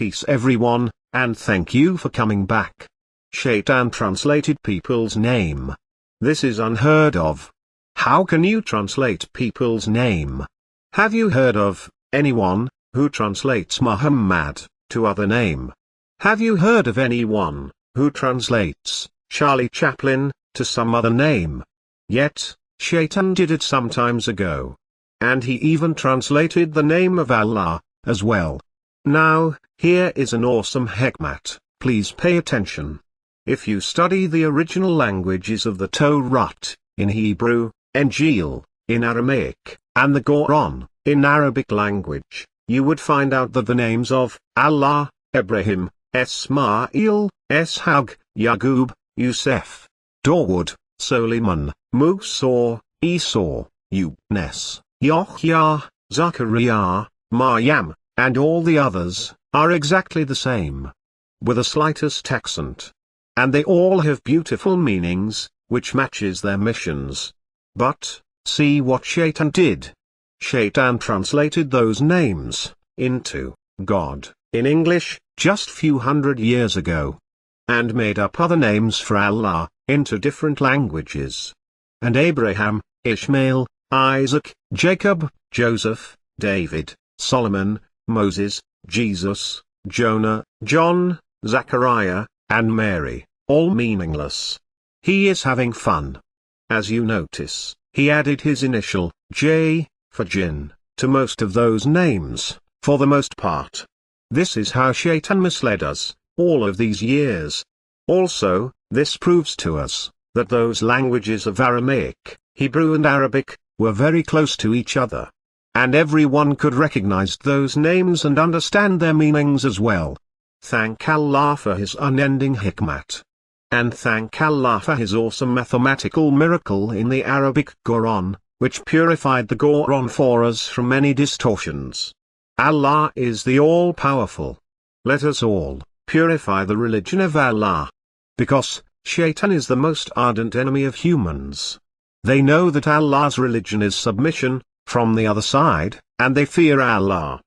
Peace everyone, and thank you for coming back. Shaitan translated people's name. This is unheard of. How can you translate people's name? Have you heard of anyone who translates Muhammad to other name? Have you heard of anyone who translates Charlie Chaplin to some other name? Yet, Shaitan did it some times ago. And he even translated the name of Allah as well. Now, here is an awesome hikmat. Please pay attention. If you study the original languages of the Torah, in Hebrew, Injil, in Aramaic, and the Quran, in Arabic language, you would find out that the names of Allah, Ibrahim, Ismail, Ishaq, Yaqub, Yusuf, Dawood, Suleiman, Musa, Esau, Yunus, Yahya, Zachariah, Maryam, and all the others, are exactly the same. With the slightest accent. And they all have beautiful meanings, which matches their missions. But, see what Shaitan did. Shaitan translated those names into God in English just few hundred years ago. And made up other names for Allah into different languages. And Abraham, Ishmael, Isaac, Jacob, Joseph, David, Solomon, Moses, Jesus, Jonah, John, Zachariah, and Mary, all meaningless. He is having fun. As you notice, he added his initial, J, for Jinn, to most of those names, for the most part. This is how Shaitan misled us, all of these years. Also, this proves to us, that those languages of Aramaic, Hebrew and Arabic, were very close to each other. And everyone could recognize those names and understand their meanings as well. Thank Allah for His unending hikmat. And thank Allah for His awesome mathematical miracle in the Arabic Quran, which purified the Quran for us from any distortions. Allah is the all-powerful. Let us all purify the religion of Allah. Because Shaitan is the most ardent enemy of humans. They know that Allah's religion is submission, from the other side, and they fear Allah.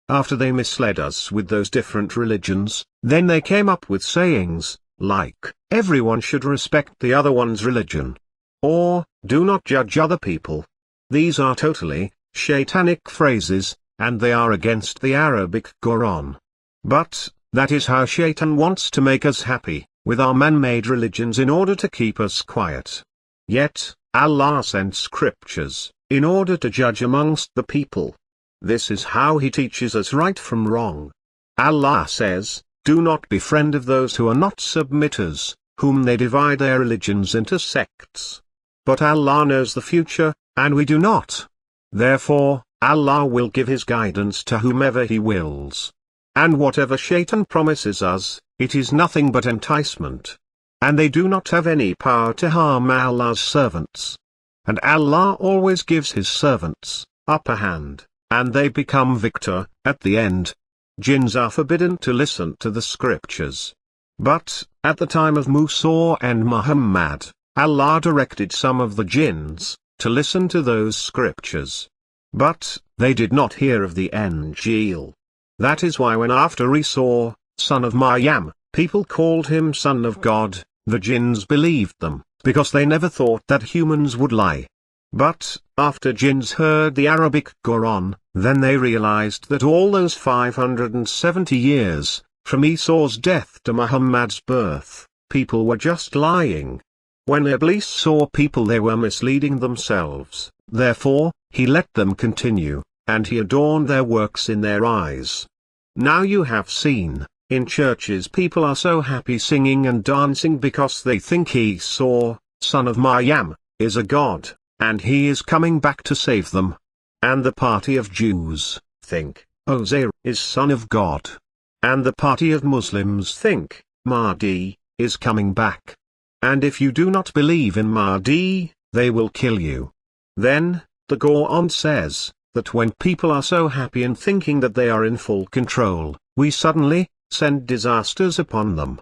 After they misled us with those different religions, then they came up with sayings, like, everyone should respect the other one's religion. Or, do not judge other people. These are totally shaitanic phrases, and they are against the Arabic Quran. But, that is how Shaitan wants to make us happy, with our man-made religions in order to keep us quiet. Yet, Allah sent scriptures, in order to judge amongst the people. This is how He teaches us right from wrong. Allah says, do not be friend of those who are not submitters, whom they divide their religions into sects. But Allah knows the future, and we do not. Therefore, Allah will give His guidance to whomever He wills. And whatever Shaitan promises us, it is nothing but enticement. And they do not have any power to harm Allah's servants. And Allah always gives His servants upper hand, and they become victor at the end. Jinns are forbidden to listen to the scriptures. But, at the time of Musa and Muhammad, Allah directed some of the jinns to listen to those scriptures. But, they did not hear of the Injil. That is why when after Esau, son of Maryam, people called him son of God, the jinns believed them, because they never thought that humans would lie. But, after jinns heard the Arabic Quran, then they realized that all those 570 years, from Esau's death to Muhammad's birth, people were just lying. When Iblis saw people, they were misleading themselves, therefore, he let them continue, and he adorned their works in their eyes. Now you have seen, in churches people are so happy singing and dancing because they think Esau, son of Maryam, is a god, and he is coming back to save them. And the party of Jews think, Uzair is son of God. And the party of Muslims think, Mahdi is coming back. And if you do not believe in Mahdi, they will kill you. Then, the Quran says, that when people are so happy and thinking that they are in full control, we suddenly send disasters upon them.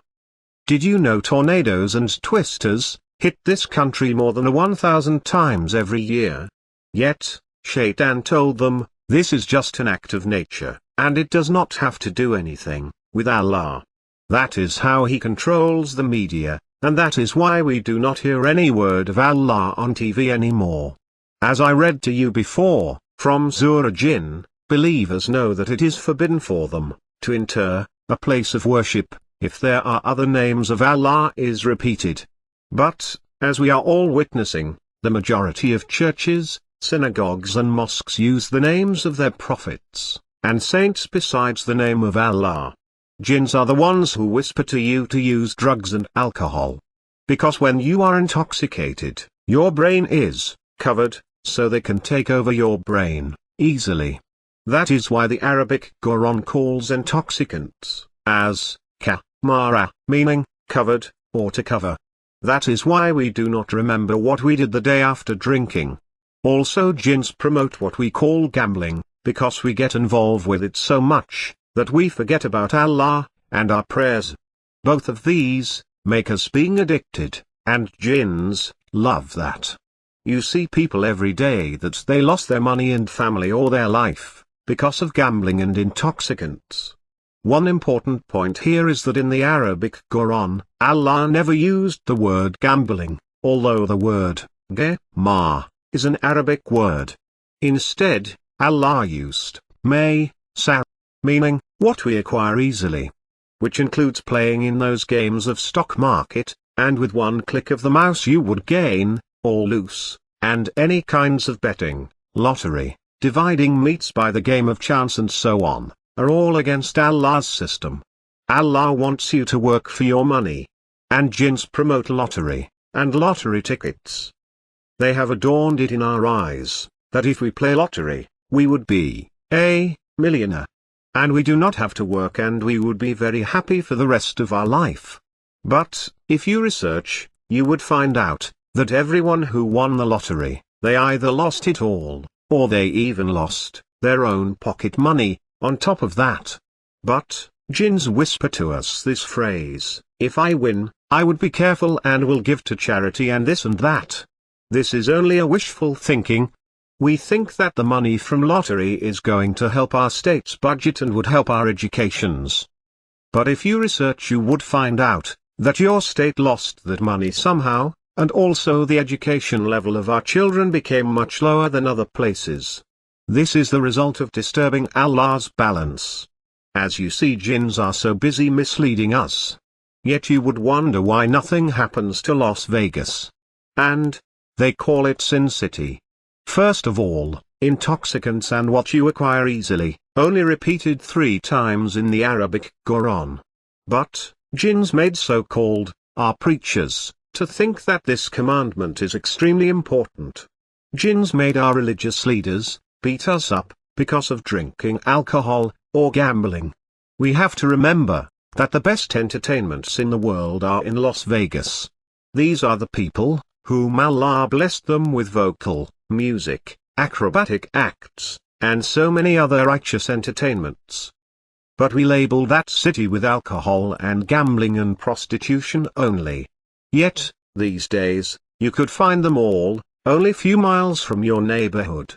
Did you know tornadoes and twisters hit this country more than 1,000 times every year? Yet, Shaitan told them, this is just an act of nature, and it does not have to do anything with Allah. That is how he controls the media, and that is why we do not hear any word of Allah on TV anymore. As I read to you before, from Surah Jinn, believers know that it is forbidden for them to enter a place of worship if there are other names of Allah is repeated. But, as we are all witnessing, the majority of churches, synagogues and mosques use the names of their prophets and saints besides the name of Allah. Jinns are the ones who whisper to you to use drugs and alcohol. Because when you are intoxicated, your brain is covered, so they can take over your brain easily. That is why the Arabic Quran calls intoxicants as mara, meaning covered, or to cover. That is why we do not remember what we did the day after drinking. Also, jinns promote what we call gambling, because we get involved with it so much that we forget about Allah and our prayers. Both of these make us being addicted, and jinns love that. You see people every day that they lost their money and family or their life because of gambling and intoxicants. One important point here is that in the Arabic Quran, Allah never used the word gambling, although the word ma is an Arabic word. Instead, Allah used sar, meaning what we acquire easily, which includes playing in those games of stock market, and with one click of the mouse you would gain or lose, and any kinds of betting, lottery, dividing meats by the game of chance and so on, are all against Allah's system. Allah wants you to work for your money. And jinns promote lottery, and lottery tickets. They have adorned it in our eyes, that if we play lottery, we would be a millionaire. And we do not have to work and we would be very happy for the rest of our life. But, if you research, you would find out that everyone who won the lottery, they either lost it all, or they even lost their own pocket money on top of that. But, jinns whisper to us this phrase, if I win, I would be careful and will give to charity and this and that. This is only a wishful thinking. We think that the money from lottery is going to help our state's budget and would help our educations. But if you research you would find out that your state lost that money somehow, and also the education level of our children became much lower than other places. This is the result of disturbing Allah's balance. As you see, jinns are so busy misleading us. Yet you would wonder why nothing happens to Las Vegas. And they call it Sin City. First of all, intoxicants and what you acquire easily, only repeated 3 times in the Arabic Quran. But, jinns made so-called, our preachers, to think that this commandment is extremely important. Jinns made our religious leaders beat us up because of drinking alcohol or gambling. We have to remember that the best entertainments in the world are in Las Vegas. These are the people whom Allah blessed them with vocal, music, acrobatic acts, and so many other righteous entertainments. But we label that city with alcohol and gambling and prostitution only. Yet, these days, you could find them all, only few miles from your neighborhood.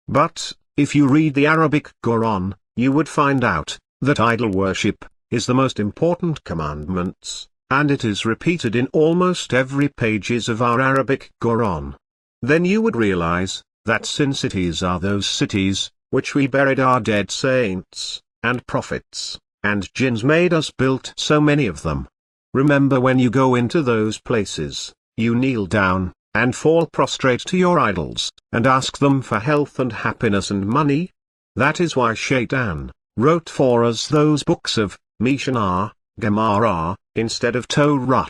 But, if you read the Arabic Quran, you would find out that idol worship is the most important commandments, and it is repeated in almost every pages of our Arabic Quran. Then you would realize that sin cities are those cities which we buried our dead saints and prophets, and jinns made us built so many of them. Remember, when you go into those places, you kneel down and fall prostrate to your idols, and ask them for health and happiness and money. That is why Shaitan wrote for us those books of Mishnah, Gemara, instead of Torah,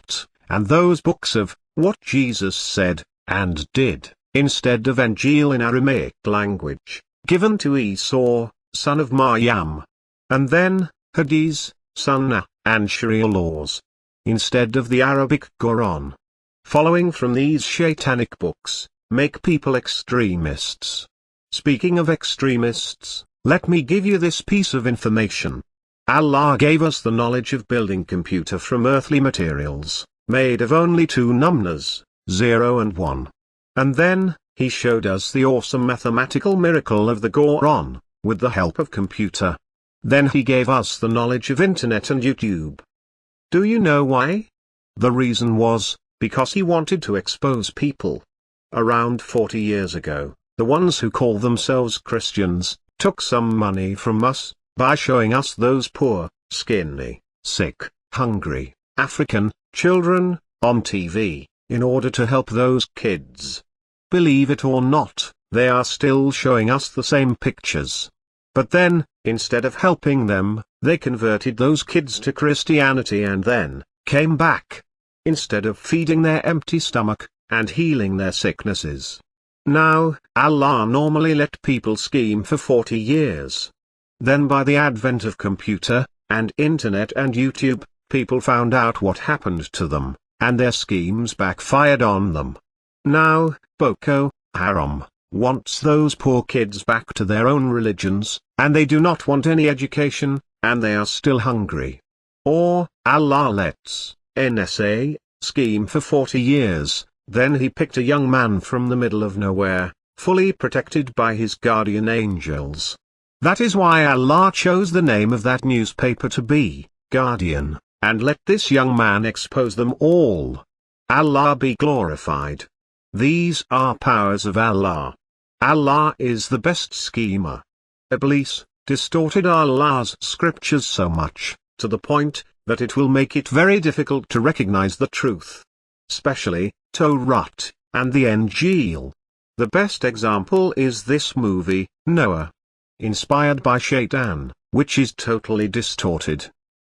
and those books of what Jesus said and did, instead of Injil in Aramaic language, given to Esau, son of Maryam. And then, Hadith, Sunnah, and Sharia laws, instead of the Arabic Quran. Following from these shaitanic books, make people extremists. Speaking of extremists, let me give you this piece of information. Allah gave us the knowledge of building computer from earthly materials, made of only 2 numbers, 0 and 1. And then, He showed us the awesome mathematical miracle of the Quran, with the help of computer. Then he gave us the knowledge of internet and YouTube. Do you know why? The reason was, because he wanted to expose people. Around 40 years ago, the ones who call themselves Christians, took some money from us, by showing us those poor, skinny, sick, hungry, African, children, on TV, in order to help those kids. Believe it or not, they are still showing us the same pictures. But then, instead of helping them, they converted those kids to Christianity and then, came back. Instead of feeding their empty stomach, and healing their sicknesses. Now, Allah normally let people scheme for 40 years. Then by the advent of computer, and internet and YouTube, people found out what happened to them, and their schemes backfired on them. Now, Boko Haram wants those poor kids back to their own religions, and they do not want any education, and they are still hungry. Or, Allah lets NSA scheme for 40 years, then he picked a young man from the middle of nowhere, fully protected by his guardian angels. That is why Allah chose the name of that newspaper to be Guardian, and let this young man expose them all. Allah be glorified. These are powers of Allah. Allah is the best schemer. Iblis distorted Allah's scriptures so much, to the point that it will make it very difficult to recognize the truth. Especially Torah and the Injil. The best example is this movie, Noah. Inspired by Shaitan, which is totally distorted.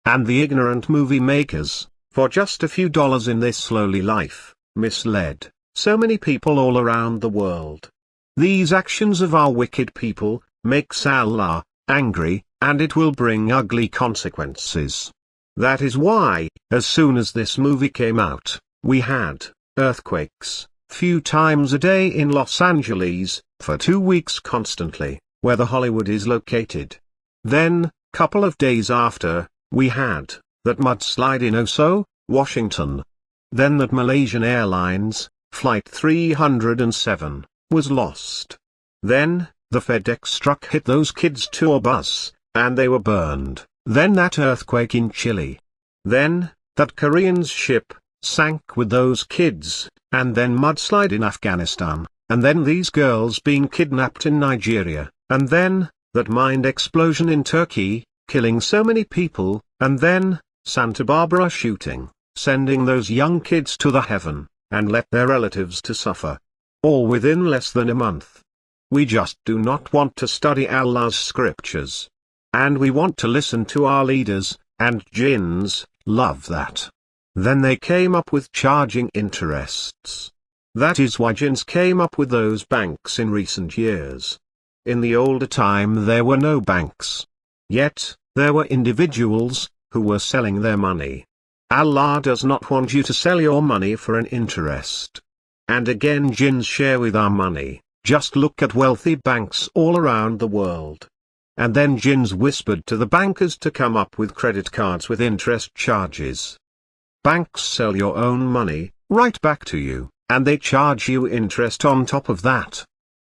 And the ignorant movie makers, for just a few dollars in this lowly life, misled so many people all around the world. These actions of our wicked people makes Allah angry, and it will bring ugly consequences. That is why, as soon as this movie came out, we had earthquakes, few times a day in Los Angeles, for 2 weeks constantly, where the Hollywood is located. Then, couple of days after, we had that mudslide in Oso, Washington. Then that Malaysian Airlines, Flight 307, was lost. Then, the FedEx truck hit those kids' tour bus, and they were burned. Then that earthquake in Chile. Then, that Korean's ship sank with those kids, and then mudslide in Afghanistan, and then these girls being kidnapped in Nigeria, and then, that mine explosion in Turkey, killing so many people, and then, Santa Barbara shooting, sending those young kids to the heaven, and let their relatives to suffer. All within less than a month. We just do not want to study Allah's scriptures. And we want to listen to our leaders, and jinns love that. Then they came up with charging interests. That is why jinns came up with those banks in recent years. In the older time there were no banks. Yet, there were individuals who were selling their money. Allah does not want you to sell your money for an interest. And again jinns share with our money. Just look at wealthy banks all around the world. And then jinns whispered to the bankers to come up with credit cards with interest charges. Banks sell your own money, right back to you, and they charge you interest on top of that.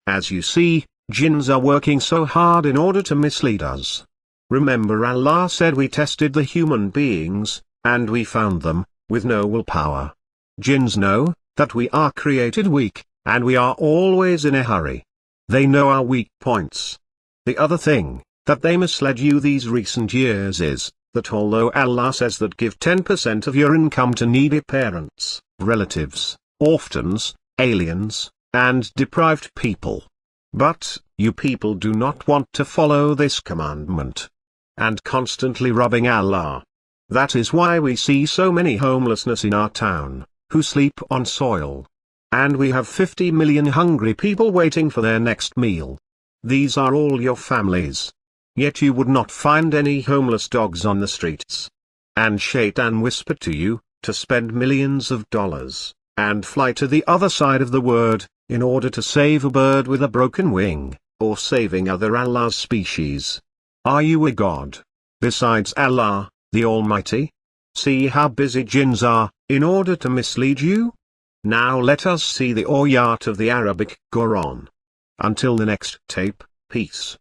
As you see, jinns are working so hard in order to mislead us. Remember Allah said we tested the human beings, and we found them, with no willpower. Jinns know, that we are created weak, and we are always in a hurry. They know our weak points. The other thing, that they misled you these recent years is, that although Allah says that give 10% of your income to needy parents, relatives, orphans, aliens, and deprived people. But, you people do not want to follow this commandment. And constantly robbing Allah. That is why we see so many homelessness in our town, who sleep on soil. And we have 50 million hungry people waiting for their next meal. These are all your families. Yet you would not find any homeless dogs on the streets. And Shaitan whispered to you, to spend millions of dollars, and fly to the other side of the world, in order to save a bird with a broken wing, or saving other Allah's species. Are you a god, besides Allah, the Almighty? See how busy jinns are, in order to mislead you? Now let us see the ayat of the Arabic Quran. Until the next tape, peace.